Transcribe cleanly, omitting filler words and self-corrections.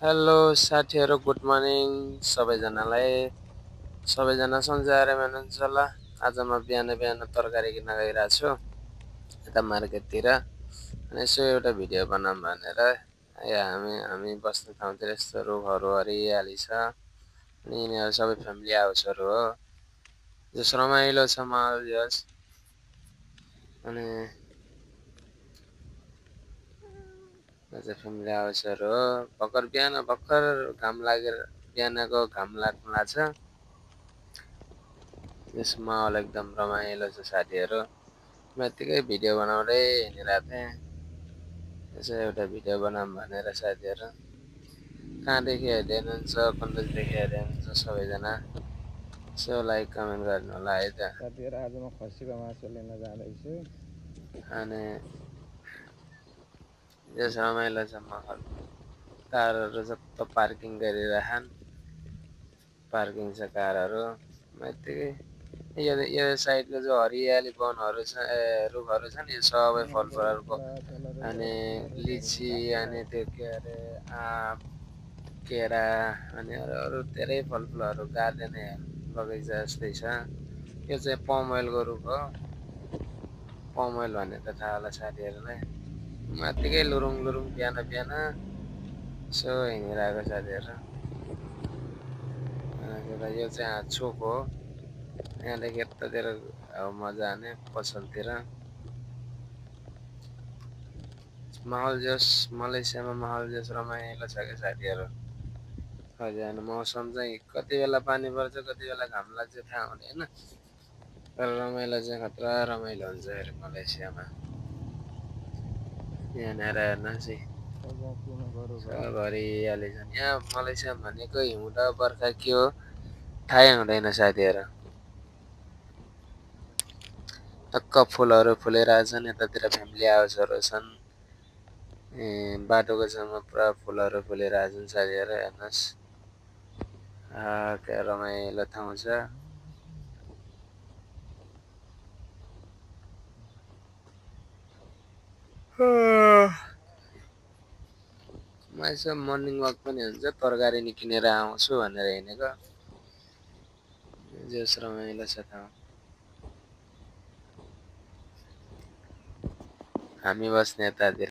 Hello साथीहरू, good morning सबैजनालाई। सबैजना सन्चै आराम हुनुहुन्छ होला। आज म बिहान बिहान तरकारी किन्न गइरहेको छु यता मार्केटतिर। अनि यसो एउटा भिडियो बनाऊँ भनेर हामी बस्ने ठाउँतिर यस्तो रुखहरू हरियाली छ। अनि यिनीहरू सबै फ्यामिली हाउसहरू हो। जस रमाइलो छ माहौल जस। अनि फ्यामिली हाउसहरू हो। भर्खर घाम लागेर बिहानको घाम लाग्छ। यस माहौल एकदम रमाइलो छ साथीहरू। म यत्तिकै भिडियो बनाउँदै हिँडिरहेको थिएँ। यसो एउटा भिडियो बनाऊँ भनेर साथीहरू। कहाँदेखि हेर्दै हुनुहुन्छ, कुन देशदेखि हेर्दै हुनुहुन्छ सबैजना यसो लाइक कमेन्ट गर्नु होला है त साथीहरू। आज म खसीको मासु लिन जाँदैछु। अनि यस रमाइलो छ माहौल। कारहरू जस्तो पार्किङ गरिरहन्। पार्किङ छ कारहरू। म यत्तिकै यो साइडको जो हरियाली वनहरू छ, रुखहरू छ नि, यो सबै फलफुलहरूको। अनि लिची, अनि त्यो के अरे आँप, केरा, अनि अरू धेरै फलफुलहरू गार्डन बगैँचा जस्तै छ। यो चाहिँ पम ओइलको रुख हो। पम ओइल भन्ने त थाहा होला साथीहरूलाई। म यत्तिकै लुरुङ बिहान यसो हिँडिरहेको साथीहरू। यो चाहिँ चोक हो। यहाँदेखि यतातिर मजा आउने पसलतिर। माहौल जस मलेसियामा माहौल जस रमाइलो छ क्या साथीहरू। खजान मौसम चाहिँ कति बेला पानी पर्छ, कति बेला घाम लाग्छ थाहा हुँदैन। तर रमाइलो चाहिँ खतरा रमाइलो हुन्छ अरे मलेसियामा। यहाँनिर हेर्नुहोस् है, सब हरियाली छ। यहाँ मलेसिया भनेको हिउँद बर्खा के हो थाहै हुँदैन साथीहरू। टक्क फुलहरू फुलिरहेछन्। यतातिर फ्यामिली हाउसहरू छन्। बाटोको छेउमा पुरा फुलहरू फुलिरहेछन् साथीहरू, हेर्नुहोस्। क्या रमाइलो ठाउँ छ। म यसो मर्निङ वाक पनि हुन्छ, तरकारी नि किनेर आउँछु भनेर हिँडेको। जस रमाइलो छ ठाउँ। हामी बस्ने यतातिर